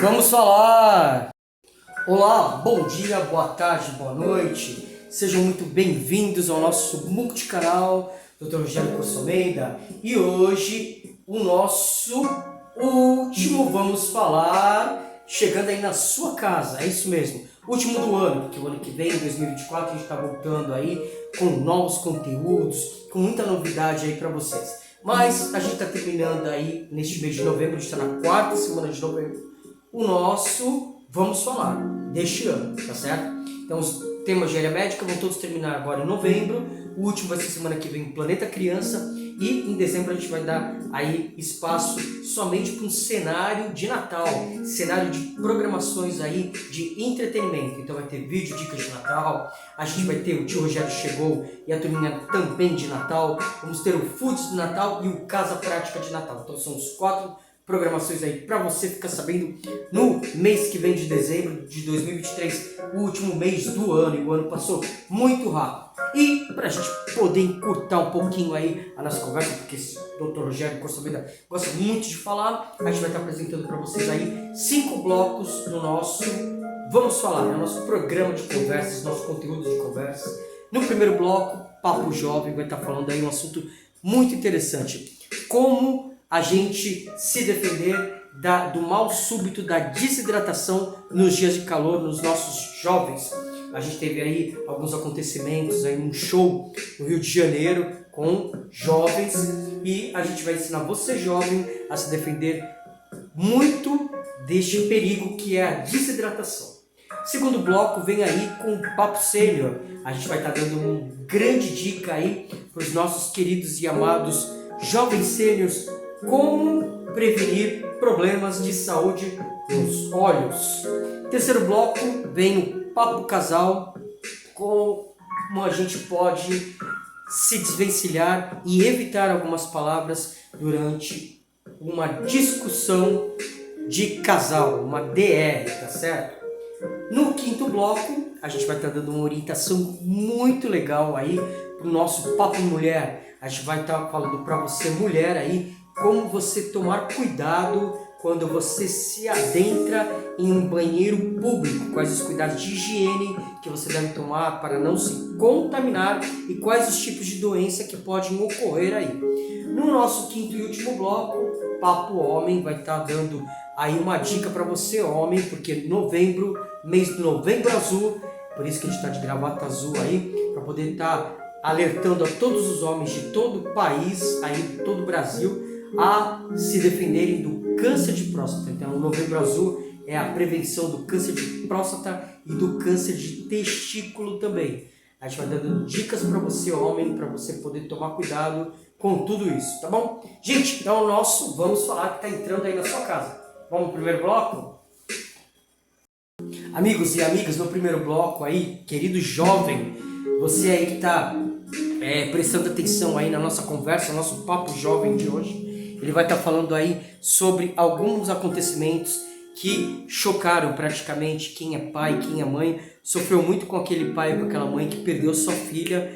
Vamos falar! Olá, bom dia, boa tarde, boa noite. Sejam muito bem-vindos ao nosso multicanal Dr. Rogério Corso Almeida. E hoje o nosso último Vamos Falar, chegando aí na sua casa, é isso mesmo. Último do ano, porque o ano que vem, 2024, a gente está voltando aí com novos conteúdos, com muita novidade aí para vocês. Mas a gente está terminando aí neste mês de novembro, a gente está na quarta semana de novembro, o nosso Vamos Falar deste ano, tá certo? Então os temas de área médica vão todos terminar agora em novembro, o último vai ser semana que vem Planeta Criança e em dezembro a gente vai dar aí espaço somente para um cenário de Natal, cenário de programações aí de entretenimento. Então vai ter vídeo, dicas de Natal, a gente vai ter o Tio Rogério Chegou e a turminha também de Natal, vamos ter o Foods do Natal e o Casa Prática de Natal. Então são os 4 programações aí para você ficar sabendo no mês que vem de dezembro de 2023, o último mês do ano, e o ano passou muito rápido. E para a gente poder encurtar um pouquinho aí a nossa conversa, porque esse Dr. Rogério Corso Almeida gosta muito de falar, a gente vai estar apresentando para vocês aí 5 blocos do nosso Vamos Falar, né? Nosso programa de conversas, nosso conteúdo de conversas. No primeiro bloco, Papo Jovem vai estar falando aí um assunto muito interessante, como a gente se defender do mal súbito da desidratação nos dias de calor, nos nossos jovens. A gente teve aí alguns acontecimentos, aí um show no Rio de Janeiro com jovens e a gente vai ensinar você jovem a se defender muito deste perigo que é a desidratação. Segundo bloco vem aí com o Papo Sênior. A gente vai estar dando uma grande dica aí para os nossos queridos e amados jovens sêniors, como prevenir problemas de saúde nos olhos. Terceiro bloco vem o Papo Casal, como a gente pode se desvencilhar e evitar algumas palavras durante uma discussão de casal, uma DR, tá certo? No quinto bloco, a gente vai estar dando uma orientação muito legal aí pro nosso Papo Mulher. A gente vai estar falando para você, mulher, aí, como você tomar cuidado quando você se adentra em um banheiro público, quais os cuidados de higiene que você deve tomar para não se contaminar e quais os tipos de doença que podem ocorrer aí. No nosso quinto e último bloco, Papo Homem vai estar dando aí uma dica para você, homem, porque novembro, mês de Novembro Azul, por isso que a gente está de gravata azul aí, para poder estar alertando a todos os homens de todo o país, aí de todo o Brasil, a se defenderem do câncer de próstata. Então, o Novembro Azul é a prevenção do câncer de próstata e do câncer de testículo também. A gente vai dando dicas para você, homem, para você poder tomar cuidado com tudo isso, tá bom? Gente, então o nosso Vamos Falar que está entrando aí na sua casa. Vamos pro primeiro bloco? Amigos e amigas, no primeiro bloco aí, querido jovem, você aí que está prestando atenção aí na nossa conversa, nosso Papo Jovem de hoje, ele vai estar falando aí sobre alguns acontecimentos que chocaram praticamente quem é pai, quem é mãe, sofreu muito com aquele pai ou com aquela mãe que perdeu sua filha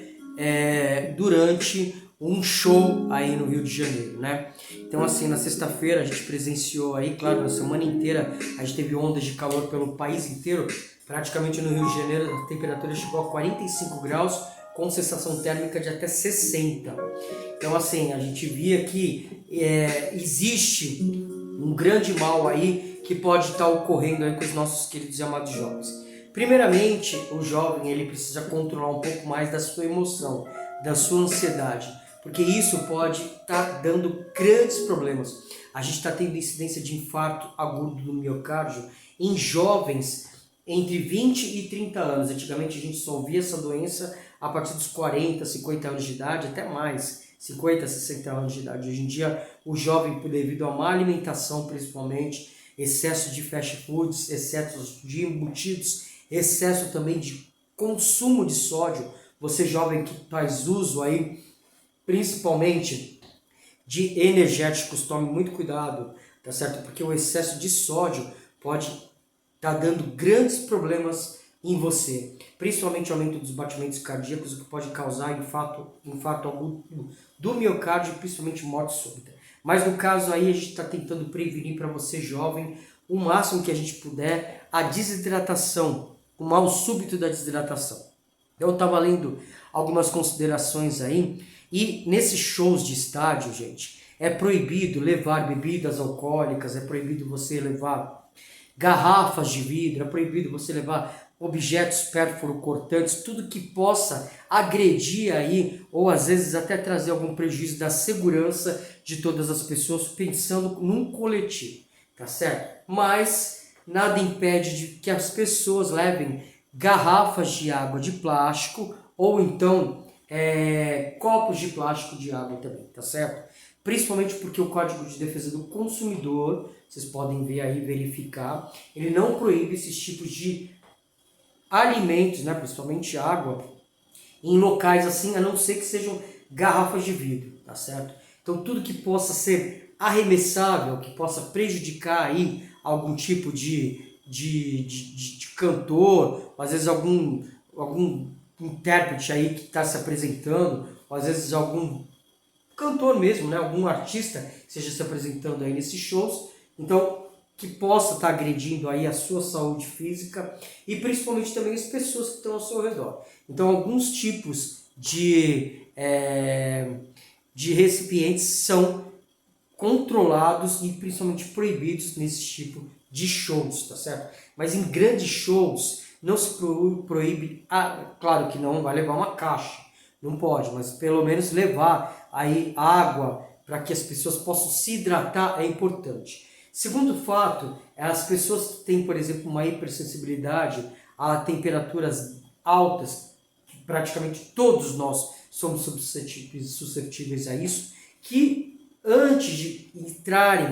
durante um show aí no Rio de Janeiro, né? Então assim, na sexta-feira a gente presenciou aí, claro, na semana inteira a gente teve ondas de calor pelo país inteiro, praticamente no Rio de Janeiro a temperatura chegou a 45 graus, com sensação térmica de até 60. Então assim, a gente via que existe um grande mal aí que pode estar ocorrendo aí com os nossos queridos e amados jovens. Primeiramente, o jovem ele precisa controlar um pouco mais da sua emoção, da sua ansiedade, porque isso pode estar dando grandes problemas. A gente está tendo incidência de infarto agudo do miocárdio em jovens entre 20 e 30 anos. Antigamente a gente só ouvia essa doença a partir dos 40, 50 anos de idade, até mais, 50, 60 anos de idade. Hoje em dia o jovem, devido a má alimentação principalmente, excesso de fast foods, excesso de embutidos, excesso também de consumo de sódio, você jovem que faz uso aí principalmente de energéticos, tome muito cuidado, tá certo? Porque o excesso de sódio pode estar dando grandes problemas em você, principalmente aumento dos batimentos cardíacos, o que pode causar infarto agudo do miocárdio, principalmente morte súbita. Mas no caso aí a gente está tentando prevenir para você jovem o máximo que a gente puder a desidratação, o mal súbito da desidratação. Eu estava lendo algumas considerações aí, e nesses shows de estádio, gente, é proibido levar bebidas alcoólicas, é proibido você levar garrafas de vidro, é proibido você levar objetos pérfuro-cortantes, tudo que possa agredir aí, ou às vezes até trazer algum prejuízo da segurança de todas as pessoas, pensando num coletivo, tá certo? Mas nada impede de que as pessoas levem garrafas de água de plástico, ou então copos de plástico de água também, tá certo? Principalmente porque o Código de Defesa do Consumidor, vocês podem ver aí, verificar, ele não proíbe esses tipos de alimentos, né, principalmente água, em locais assim, a não ser que sejam garrafas de vidro, tá certo? Então tudo que possa ser arremessável, que possa prejudicar aí algum tipo de cantor, ou às vezes algum intérprete aí que está se apresentando, ou às vezes algum cantor mesmo, né? Algum artista que esteja se apresentando aí nesses shows, então que possa estar agredindo aí a sua saúde física e principalmente também as pessoas que estão ao seu redor. Então alguns tipos de recipientes são controlados e principalmente proibidos nesse tipo de shows, tá certo? Mas em grandes shows não se proíbe, claro que não vai levar uma caixa, não pode, mas pelo menos levar aí água para que as pessoas possam se hidratar é importante. Segundo fato, as pessoas que têm, por exemplo, uma hipersensibilidade a temperaturas altas, praticamente todos nós somos suscetíveis a isso, que antes de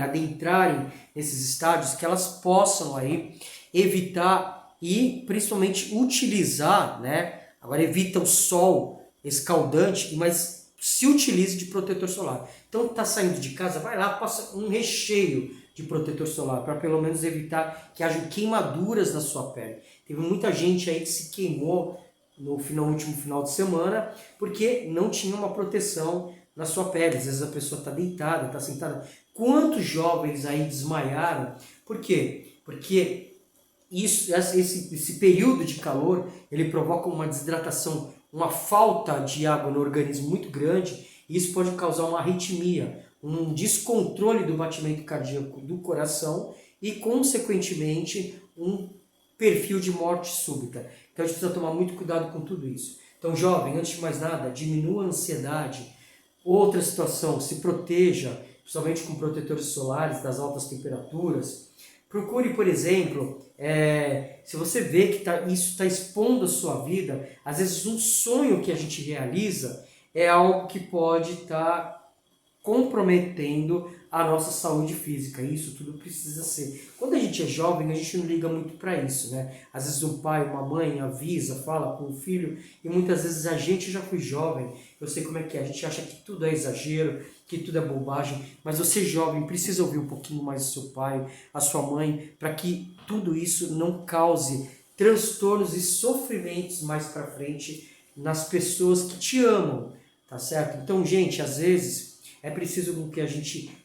adentrarem nesses estádios, que elas possam aí evitar e principalmente utilizar, né? Agora evita o sol escaldante, mas se utilize de protetor solar. Então está saindo de casa, vai lá, passa um recheio de protetor solar, para pelo menos evitar que haja queimaduras na sua pele. Teve muita gente aí que se queimou no último final de semana, porque não tinha uma proteção na sua pele. Às vezes a pessoa está deitada, está sentada. Quantos jovens aí desmaiaram? Por quê? Porque esse período de calor, ele provoca uma desidratação, uma falta de água no organismo muito grande, e isso pode causar uma arritmia, um descontrole do batimento cardíaco do coração e, consequentemente, um perfil de morte súbita. Então a gente precisa tomar muito cuidado com tudo isso. Então, jovem, antes de mais nada, diminua a ansiedade. Outra situação, se proteja, principalmente com protetores solares das altas temperaturas. Procure, por exemplo, se você vê que isso está expondo a sua vida, às vezes um sonho que a gente realiza é algo que pode estar comprometendo a nossa saúde física. Isso tudo precisa ser. Quando a gente é jovem, a gente não liga muito para isso, né? Às vezes um pai, uma mãe avisa, fala com o filho, e muitas vezes a gente já foi jovem, eu sei como é que é, a gente acha que tudo é exagero, que tudo é bobagem, mas você jovem precisa ouvir um pouquinho mais do seu pai, a sua mãe, para que tudo isso não cause transtornos e sofrimentos mais para frente nas pessoas que te amam, tá certo? Então, gente, às vezes é preciso que a gente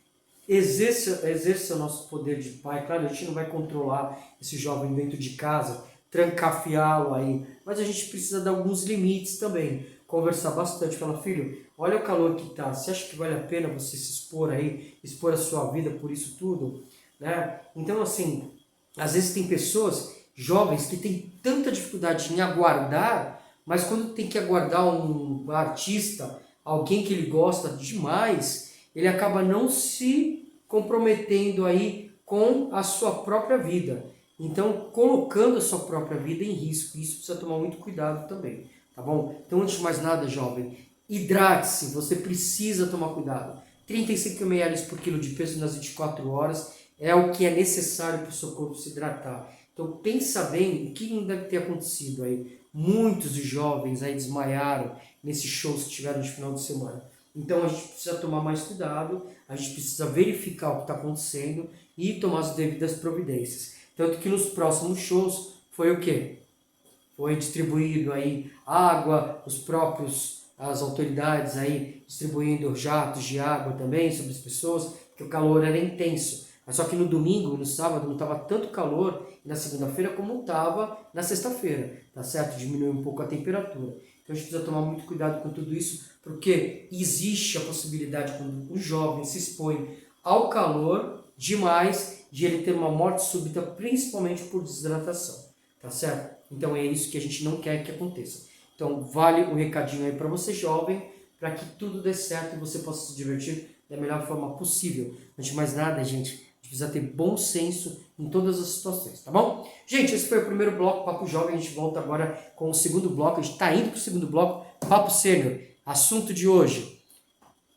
exerça o nosso poder de pai. Claro, a gente não vai controlar esse jovem dentro de casa, trancafiá-lo aí, mas a gente precisa dar alguns limites também. Conversar bastante, falar, filho, olha o calor que tá, você acha que vale a pena você se expor aí, expor a sua vida por isso tudo? Né? Então, assim, às vezes tem pessoas, jovens, que têm tanta dificuldade em aguardar, mas quando tem que aguardar um artista, alguém que ele gosta demais, ele acaba não se comprometendo aí com a sua própria vida. Então, colocando a sua própria vida em risco. Isso precisa tomar muito cuidado também, tá bom? Então, antes de mais nada, jovem, hidrate-se, você precisa tomar cuidado. 35 ml por quilo de peso nas 24 horas é o que é necessário para o seu corpo se hidratar. Então, pensa bem o que não deve ter acontecido aí. Muitos jovens aí desmaiaram nesses shows que tiveram de final de semana. Então a gente precisa tomar mais cuidado, a gente precisa verificar o que está acontecendo e tomar as devidas providências. Tanto que nos próximos shows foi o quê? Foi distribuído aí água, as autoridades aí distribuindo jatos de água também sobre as pessoas, porque o calor era intenso. Mas só que no domingo, no sábado, não estava tanto calor, e na segunda-feira como estava na sexta-feira, tá certo? Diminui um pouco a temperatura. Então a gente precisa tomar muito cuidado com tudo isso, porque existe a possibilidade, quando o jovem se expõe ao calor demais, de ele ter uma morte súbita, principalmente por desidratação, tá certo? Então é isso que a gente não quer que aconteça. Então vale o recadinho aí para você jovem, para que tudo dê certo e você possa se divertir da melhor forma possível. Antes de mais nada, gente, a gente precisa ter bom senso em todas as situações, tá bom? Gente, esse foi o primeiro bloco, Papo Jovem. A gente volta agora com o segundo bloco. A gente está indo para o segundo bloco, Papo Sênior. Assunto de hoje: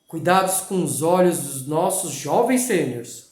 cuidados com os olhos dos nossos jovens sêniors.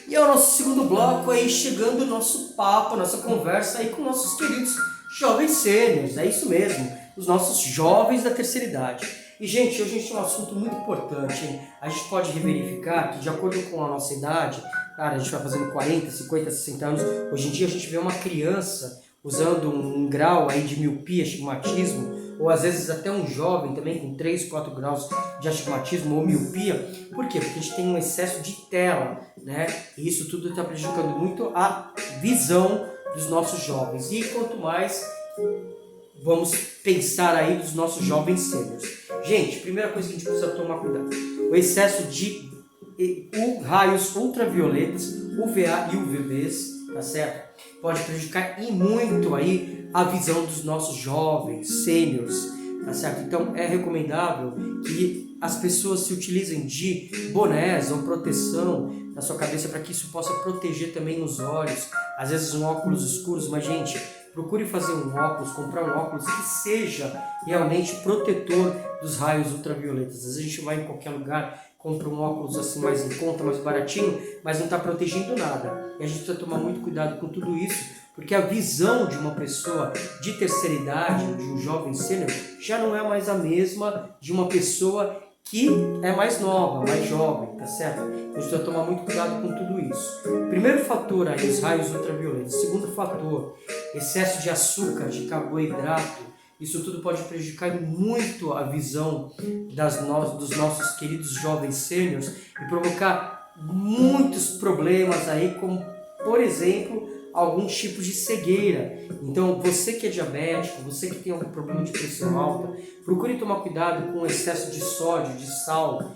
E é o nosso segundo bloco aí, chegando o nosso papo, nossa conversa aí com nossos queridos jovens sêniors. É isso mesmo, os nossos jovens da terceira idade. E, gente, hoje a gente tem um assunto muito importante, hein? A gente pode reverificar que, de acordo com a nossa idade, cara, a gente vai fazendo 40, 50, 60 anos, hoje em dia a gente vê uma criança usando um grau aí de miopia, astigmatismo, ou às vezes até um jovem também com 3, 4 graus de astigmatismo ou miopia. Por quê? Porque a gente tem um excesso de tela, né? E isso tudo está prejudicando muito a visão dos nossos jovens. E quanto mais vamos pensar aí dos nossos jovens sêniors. Gente, primeira coisa que a gente precisa tomar cuidado: o excesso de raios ultravioletas, UVA e UVBs, tá certo? Pode prejudicar e muito aí a visão dos nossos jovens, sêniors, tá certo? Então é recomendável que as pessoas se utilizem de bonés ou proteção na sua cabeça para que isso possa proteger também os olhos. Às vezes um óculos escuros, mas gente, procure fazer um óculos, comprar um óculos que seja realmente protetor dos raios ultravioletas. Às vezes a gente vai em qualquer lugar, compra um óculos assim mais em conta, mais baratinho, mas não está protegendo nada. E a gente precisa tomar muito cuidado com tudo isso, porque a visão de uma pessoa de terceira idade, de um jovem sênior, já não é mais a mesma de uma pessoa que é mais nova, mais jovem, tá certo? A gente precisa tomar muito cuidado com tudo isso. Primeiro fator aí, os raios ultravioletas. Segundo fator, excesso de açúcar, de carboidrato. Isso tudo pode prejudicar muito a visão dos nossos queridos jovens sêniors e provocar muitos problemas aí, como, por exemplo, algum tipo de cegueira. Então, você que é diabético, você que tem algum problema de pressão alta, procure tomar cuidado com o excesso de sódio, de sal.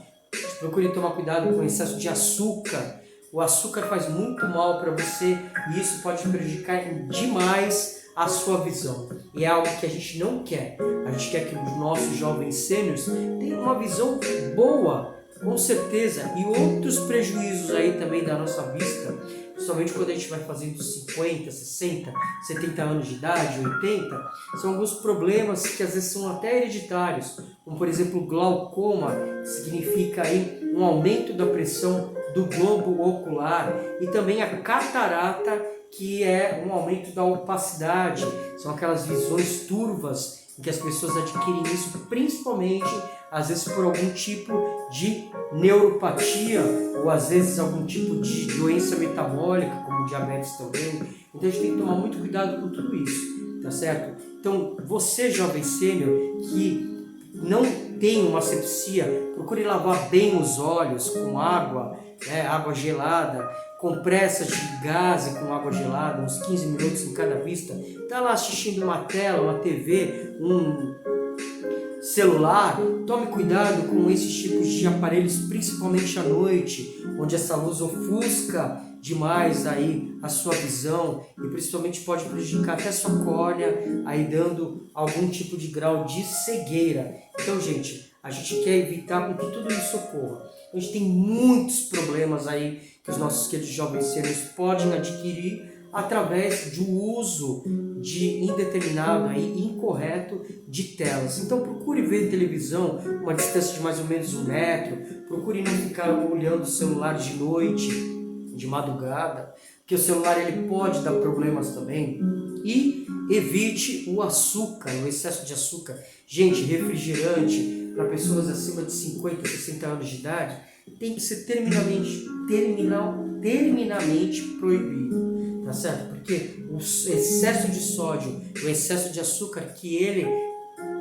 Procure tomar cuidado com o excesso de açúcar. O açúcar faz muito mal para você e isso pode prejudicar demais a sua visão. E é algo que a gente não quer. A gente quer que os nossos jovens sêniors tenham uma visão boa, com certeza, e outros prejuízos aí também da nossa vista, principalmente quando a gente vai fazendo 50, 60, 70 anos de idade, 80, são alguns problemas que às vezes são até hereditários, como por exemplo o glaucoma, que significa aí um aumento da pressão do globo ocular, e também a catarata, que é um aumento da opacidade, são aquelas visões turvas em que as pessoas adquirem isso, principalmente às vezes por algum tipo de neuropatia ou às vezes algum tipo de doença metabólica, como diabetes também. Então a gente tem que tomar muito cuidado com tudo isso, tá certo? Então você, jovem sênior, que não tem uma asepsia, procure lavar bem os olhos com água, água gelada, compressas de gás com água gelada, uns 15 minutos em cada vista. Está lá assistindo uma tela, uma TV, um celular, tome cuidado com esses tipos de aparelhos, principalmente à noite, onde essa luz ofusca demais aí a sua visão e principalmente pode prejudicar até a sua córnea, aí dando algum tipo de grau de cegueira. Então, gente, a gente quer evitar com que tudo isso ocorra. A gente tem muitos problemas aí que os nossos queridos jovens sêniors podem adquirir através do uso de indeterminado e incorreto de telas. Então procure ver televisão uma distância de mais ou menos 1 metro, procure não ficar olhando o celular de noite, de madrugada, porque o celular ele pode dar problemas também. E evite o açúcar, o excesso de açúcar. Gente, refrigerante para pessoas acima de 50, 60 anos de idade tem que ser terminantemente proibido, tá certo? Porque o excesso de sódio, o excesso de açúcar que ele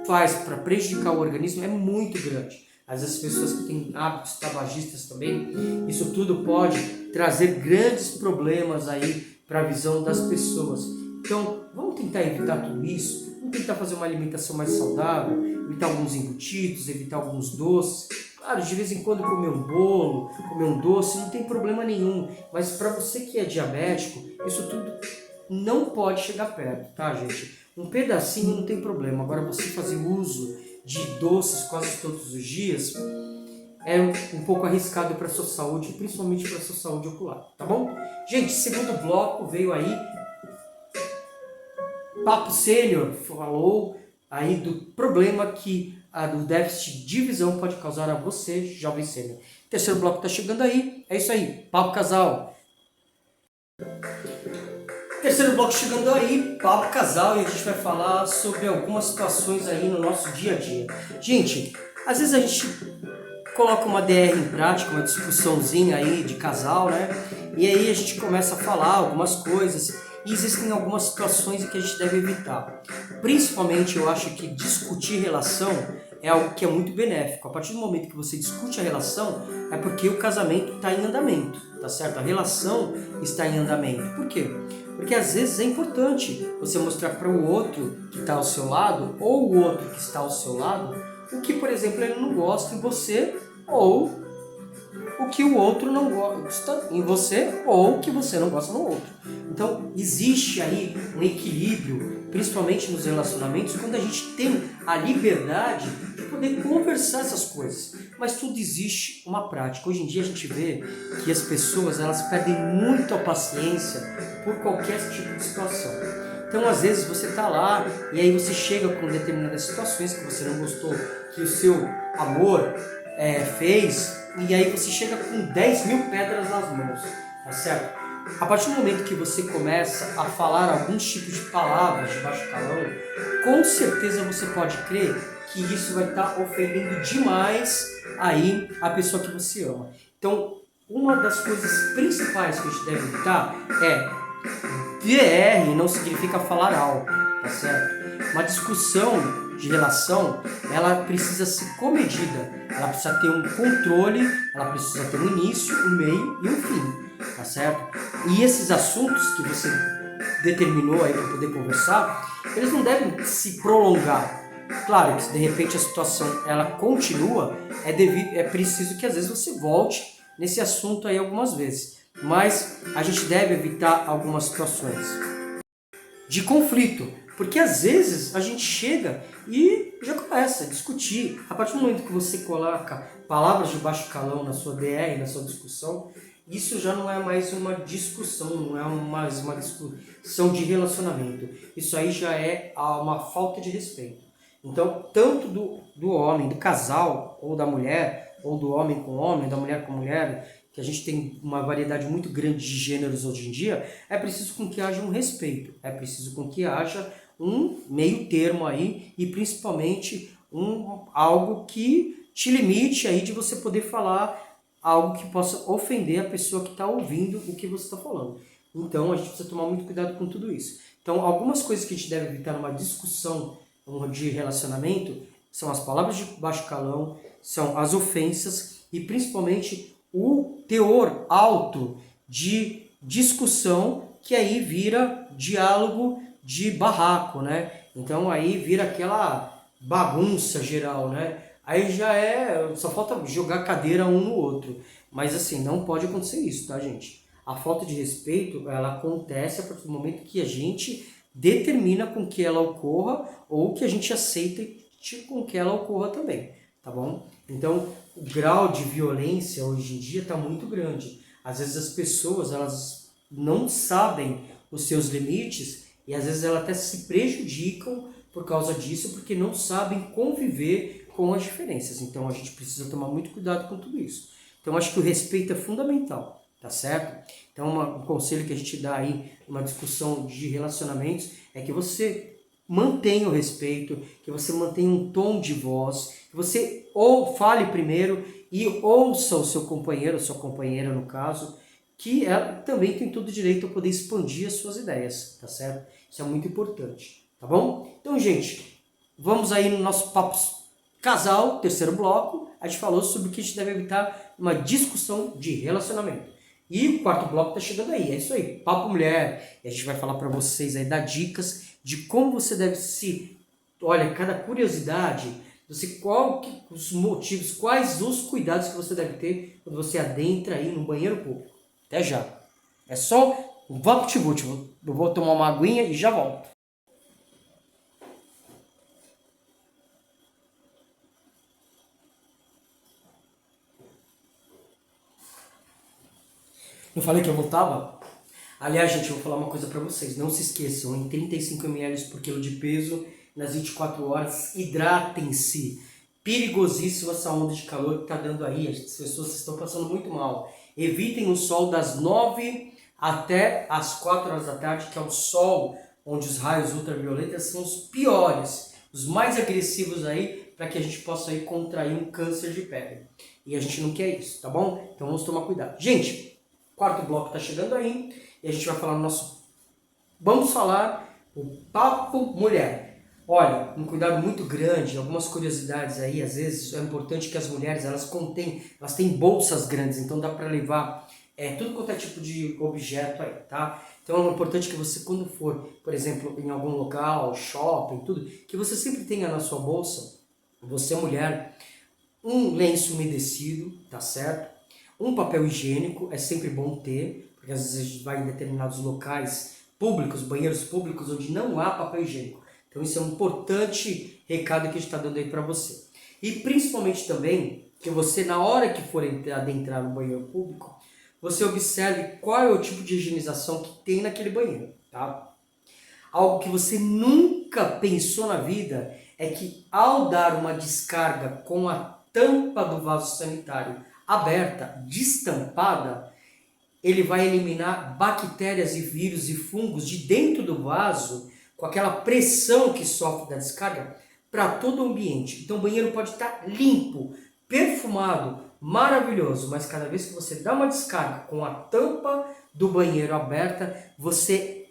faz para prejudicar o organismo é muito grande. Às vezes as pessoas que têm hábitos tabagistas também, isso tudo pode trazer grandes problemas aí para a visão das pessoas. Então, vamos tentar evitar tudo isso, vamos tentar fazer uma alimentação mais saudável, evitar alguns embutidos, evitar alguns doces. Claro, de vez em quando comer um bolo, comer um doce, não tem problema nenhum. Mas para você que é diabético, isso tudo não pode chegar perto, tá, gente? Um pedacinho não tem problema. Agora, você fazer uso de doces quase todos os dias é um pouco arriscado para a sua saúde, principalmente para a sua saúde ocular, tá bom? Gente, segundo bloco veio aí, Papo Sênior falou aí do problema que do déficit de visão pode causar a você, jovem sênior. Terceiro bloco está chegando aí, é isso aí, Papo Casal. Terceiro bloco chegando aí, Papo Casal, e a gente vai falar sobre algumas situações aí no nosso dia a dia. Gente, às vezes a gente coloca uma DR em prática, uma discussãozinha aí de casal, né? E aí a gente começa a falar algumas coisas e existem algumas situações em que a gente deve evitar. Principalmente eu acho que discutir relação é algo que é muito benéfico. A partir do momento que você discute a relação, é porque o casamento está em andamento, tá certo? A relação está em andamento. Por quê? Porque às vezes é importante você mostrar para o outro que está ao seu lado, ou o outro que está ao seu lado, o que, por exemplo, ele não gosta em você, ou o que o outro não gosta em você, ou o que você não gosta no outro. Então, existe aí um equilíbrio, principalmente nos relacionamentos, quando a gente tem a liberdade de poder conversar essas coisas. Mas tudo existe uma prática. Hoje em dia a gente vê que as pessoas elas perdem muito a paciência por qualquer tipo de situação. Então, às vezes, você está lá e aí você chega com determinadas situações que você não gostou, que o seu amor fez, e aí você chega com 10 mil pedras nas mãos, tá certo? A partir do momento que você começa a falar alguns tipos de palavras de baixo calão, com certeza você pode crer que isso vai estar ofendendo demais aí a pessoa que você ama. Então, uma das coisas principais que a gente deve evitar é DR não significa falar alto, tá certo? Uma discussão de relação, ela precisa ser comedida, ela precisa ter um controle, ela precisa ter um início, um meio e um fim, tá certo? E esses assuntos que você determinou aí para poder conversar, eles não devem se prolongar. Claro que se de repente a situação ela continua, é preciso que às vezes você volte nesse assunto aí algumas vezes. Mas a gente deve evitar algumas situações de conflito, porque às vezes a gente chega e já começa a discutir. A partir do momento que você coloca palavras de baixo calão na sua DR, na sua discussão, isso já não é mais uma discussão, não é mais uma discussão de relacionamento. Isso aí já é uma falta de respeito. Então, tanto do homem, do casal, ou da mulher, ou do homem com homem, da mulher com mulher, que a gente tem uma variedade muito grande de gêneros hoje em dia, é preciso com que haja um respeito, é preciso com que haja um meio termo aí e principalmente algo que te limite aí de você poder falar algo que possa ofender a pessoa que está ouvindo o que você está falando. Então a gente precisa tomar muito cuidado com tudo isso. Então algumas coisas que a gente deve evitar numa discussão de relacionamento são as palavras de baixo calão, são as ofensas e principalmente o teor alto de discussão, que aí vira diálogo de barraco, né? Então aí vira aquela bagunça geral, né? Aí só falta jogar cadeira um no outro. Mas assim, não pode acontecer isso, tá, gente? A falta de respeito, ela acontece a partir do momento que a gente determina com que ela ocorra ou que a gente aceita com que ela ocorra também, tá bom? Então, o grau de violência hoje em dia está muito grande. Às vezes as pessoas elas não sabem os seus limites e às vezes elas até se prejudicam por causa disso, porque não sabem conviver com as diferenças. Então a gente precisa tomar muito cuidado com tudo isso. Então acho que o respeito é fundamental, tá certo? Então um conselho que a gente dá aí numa discussão de relacionamentos é que você mantenha o respeito, que você mantenha um tom de voz, que você ou fale primeiro e ouça o seu companheiro, a sua companheira no caso, que ela também tem todo o direito a poder expandir as suas ideias, tá certo? Isso é muito importante, tá bom? Então, gente, vamos aí no nosso papo casal, terceiro bloco, a gente falou sobre o que a gente deve evitar uma discussão de relacionamento. E o quarto bloco tá chegando aí, é isso aí, Papo Mulher. E a gente vai falar para vocês aí, dar dicas de como você deve se... Olha, cada curiosidade, você, os motivos, quais os cuidados que você deve ter quando você adentra aí no banheiro público. Até já. É só um vapt-vupt. Eu vou tomar uma aguinha e já volto. Eu falei que eu voltava? Aliás, gente, eu vou falar uma coisa pra vocês. Não se esqueçam, em 35 ml por quilo de peso, nas 24 horas, hidratem-se. Perigosíssima essa onda de calor que tá dando aí. As pessoas estão passando muito mal. Evitem o sol das 9 até as 4 horas da tarde, que é o sol onde os raios ultravioletas são os piores, os mais agressivos aí, para que a gente possa aí contrair um câncer de pele. E a gente não quer isso, tá bom? Então vamos tomar cuidado. Gente, quarto bloco está chegando aí e a gente vai falar no nosso... Vamos falar o Papo Mulher. Olha, um cuidado muito grande, algumas curiosidades aí, às vezes é importante que as mulheres, elas têm bolsas grandes, então dá para levar tudo quanto é tipo de objeto aí, tá? Então é importante que você, quando for, por exemplo, em algum local, shopping, tudo, que você sempre tenha na sua bolsa, você mulher, um lenço umedecido, tá certo? Um papel higiênico é sempre bom ter, porque às vezes a gente vai em determinados locais públicos, banheiros públicos, onde não há papel higiênico. Então isso é um importante recado que a gente está dando aí para você. E principalmente também, que você na hora que for adentrar no banheiro público, você observe qual é o tipo de higienização que tem naquele banheiro, tá? Algo que você nunca pensou na vida é que ao dar uma descarga com a tampa do vaso sanitário aberta, destampada, ele vai eliminar bactérias e vírus e fungos de dentro do vaso, com aquela pressão que sofre da descarga, para todo o ambiente. Então o banheiro pode estar limpo, perfumado, maravilhoso, mas cada vez que você dá uma descarga com a tampa do banheiro aberta, você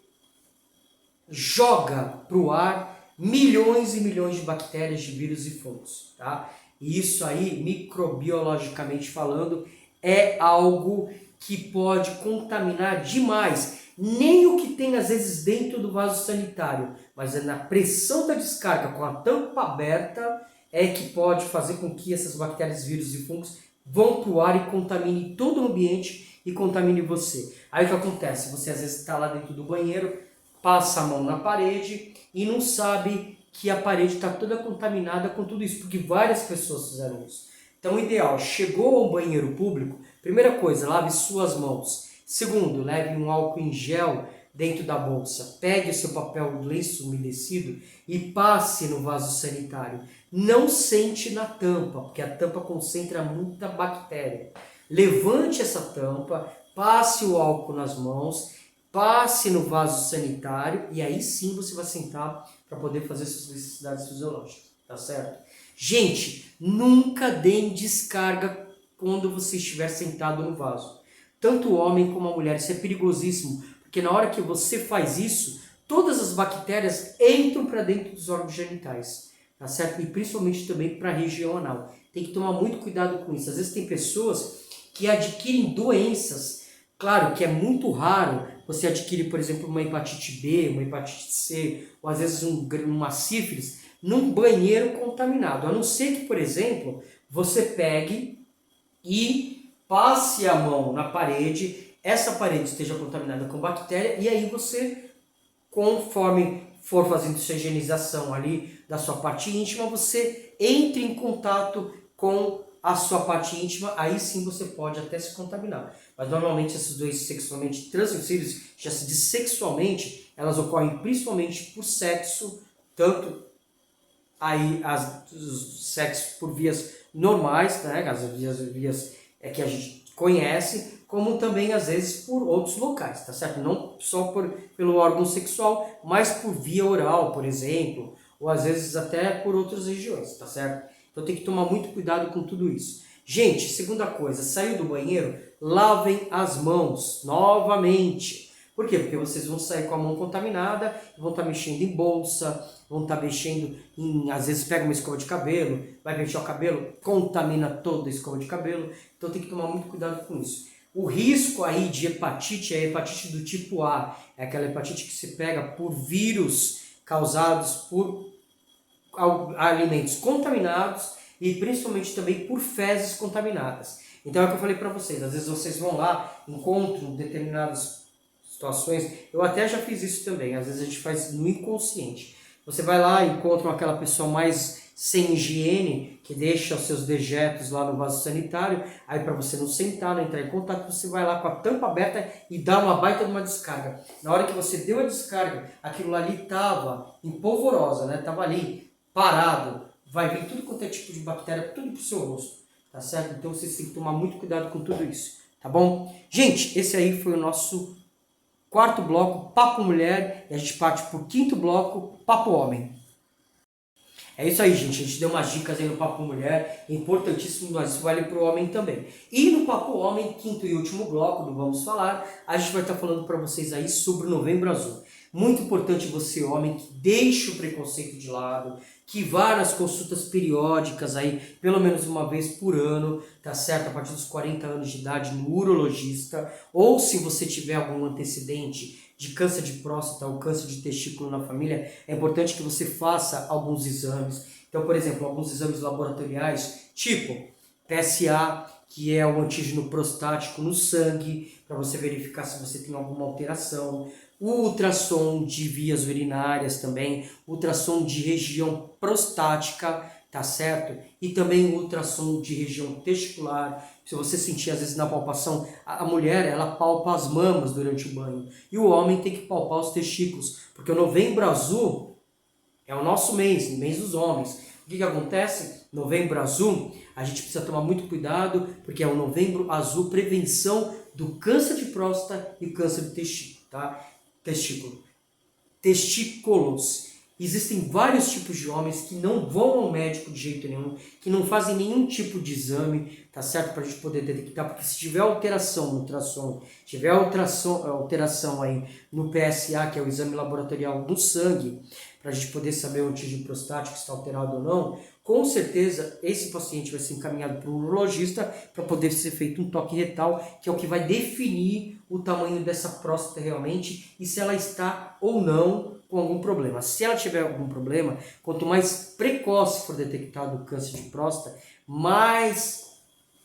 joga para o ar milhões e milhões de bactérias, de vírus e fungos, tá? E isso aí, microbiologicamente falando, é algo que pode contaminar demais. Nem o que tem às vezes dentro do vaso sanitário, mas é na pressão da descarga com a tampa aberta é que pode fazer com que essas bactérias, vírus e fungos vão para o ar e contamine todo o ambiente e contamine você. Aí o que acontece? Você às vezes está lá dentro do banheiro, passa a mão na parede e não sabe que a parede está toda contaminada com tudo isso, porque várias pessoas fizeram isso. Então o ideal, chegou ao banheiro público, primeira coisa, lave suas mãos. Segundo, leve um álcool em gel dentro da bolsa. Pegue o seu papel lenço umedecido e passe no vaso sanitário. Não sente na tampa, porque a tampa concentra muita bactéria. Levante essa tampa, passe o álcool nas mãos, passe no vaso sanitário e aí sim você vai sentar para poder fazer suas necessidades fisiológicas, tá certo? Gente, nunca deem descarga quando você estiver sentado no vaso. Tanto o homem como a mulher, isso é perigosíssimo, porque na hora que você faz isso, todas as bactérias entram para dentro dos órgãos genitais, tá certo? E principalmente também para a região anal. Tem que tomar muito cuidado com isso. Às vezes tem pessoas que adquirem doenças, claro que é muito raro você adquirir, por exemplo, uma hepatite B, uma hepatite C, ou às vezes uma sífilis, num banheiro contaminado. A não ser que, por exemplo, você pegue e passe a mão na parede, essa parede esteja contaminada com bactéria, e aí você, conforme for fazendo sua higienização ali da sua parte íntima, você entre em contato com a sua parte íntima, aí sim você pode até se contaminar. Mas normalmente esses doenças sexualmente transmissíveis, já se diz sexualmente, elas ocorrem principalmente por sexo, tanto aí os sexos por vias normais, né, as vias que a gente conhece, como também às vezes por outros locais, tá certo? Não só pelo órgão sexual, mas por via oral, por exemplo, ou às vezes até por outras regiões, tá certo? Então tem que tomar muito cuidado com tudo isso. Gente, segunda coisa, saiu do banheiro, lavem as mãos novamente. Por quê? Porque vocês vão sair com a mão contaminada, vão estar mexendo em bolsa, vão estar mexendo em, às vezes pega uma escova de cabelo, vai pentear o cabelo, contamina toda a escova de cabelo. Então tem que tomar muito cuidado com isso. O risco aí de hepatite é a hepatite do tipo A, é aquela hepatite que se pega por vírus causados por alimentos contaminados e principalmente também por fezes contaminadas. Então é o que eu falei para vocês, às vezes vocês vão lá, encontram determinadas situações, eu até já fiz isso também, às vezes a gente faz no inconsciente. Você vai lá e encontra aquela pessoa mais sem higiene, que deixa os seus dejetos lá no vaso sanitário, aí para você não sentar, não entrar em contato, você vai lá com a tampa aberta e dá uma baita de uma descarga. Na hora que você deu a descarga, aquilo ali estava em polvorosa, né? Tava ali, parado, vai vir tudo quanto é tipo de bactéria, tudo pro seu rosto, tá certo? Então vocês têm que tomar muito cuidado com tudo isso, tá bom? Gente, esse aí foi o nosso quarto bloco, Papo Mulher, e a gente parte pro quinto bloco, Papo Homem. É isso aí, gente. A gente deu umas dicas aí no Papo Mulher, importantíssimo, mas isso vale para o homem também. E no Papo Homem, quinto e último bloco do Vamos Falar, a gente vai estar falando para vocês aí sobre o Novembro Azul. Muito importante você, homem, que deixe o preconceito de lado, que vá nas consultas periódicas aí, pelo menos uma vez por ano, tá certo? A partir dos 40 anos de idade no urologista, ou se você tiver algum antecedente de câncer de próstata ou câncer de testículo na família, é importante que você faça alguns exames. Então, por exemplo, alguns exames laboratoriais, tipo PSA, que é o antígeno prostático no sangue, para você verificar se você tem alguma alteração. O ultrassom de vias urinárias também, ultrassom de região prostática, tá certo? E também o ultrassom de região testicular. Se você sentir, às vezes, na palpação, a mulher, ela palpa as mamas durante o banho. E o homem tem que palpar os testículos, porque o Novembro Azul é o nosso mês, o mês dos homens. O que acontece? Novembro Azul, a gente precisa tomar muito cuidado, porque é o Novembro Azul, prevenção do câncer de próstata e câncer de testículo, tá? Testículos. Existem vários tipos de homens que não vão ao médico de jeito nenhum, que não fazem nenhum tipo de exame, tá certo? Para a gente poder detectar, porque se tiver alteração no ultrassom, tiver alteração aí no PSA, que é o exame laboratorial do sangue, para a gente poder saber o antígeno prostático está alterado ou não, com certeza esse paciente vai ser encaminhado para o urologista para poder ser feito um toque retal, que é o que vai definir o tamanho dessa próstata realmente e se ela está ou não com algum problema. Se ela tiver algum problema, quanto mais precoce for detectado o câncer de próstata, mais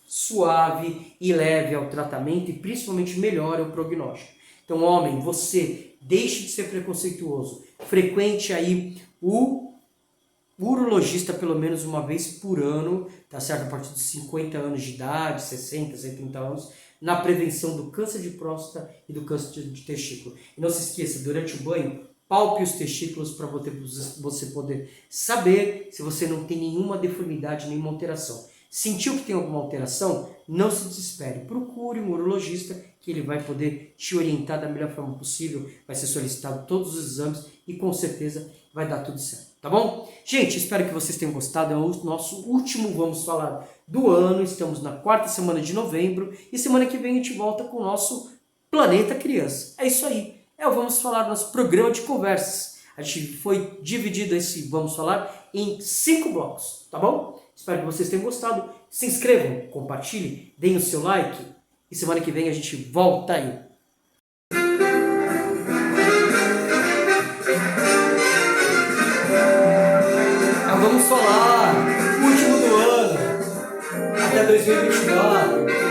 suave e leve ao tratamento e principalmente melhora o prognóstico. Então, homem, você deixe de ser preconceituoso, frequente aí o urologista pelo menos uma vez por ano, tá certo? A partir dos 50 anos de idade, 60, 70 anos, na prevenção do câncer de próstata e do câncer de testículo. E não se esqueça, durante o banho, palpe os testículos para você poder saber se você não tem nenhuma deformidade, nenhuma alteração. Sentiu que tem alguma alteração? Não se desespere. Procure um urologista que ele vai poder te orientar da melhor forma possível. Vai ser solicitado todos os exames e com certeza vai dar tudo certo. Tá bom? Gente, espero que vocês tenham gostado. É o nosso último Vamos Falar do ano. Estamos na quarta semana de novembro e semana que vem a gente volta com o nosso Planeta Criança. É isso aí. É o Vamos Falar, nosso programa de conversas. A gente foi dividido esse Vamos Falar em 5 blocos, tá bom? Espero que vocês tenham gostado. Se inscrevam, compartilhem, deem o seu like. E semana que vem a gente volta aí. Então vamos falar, último do ano, até 2024.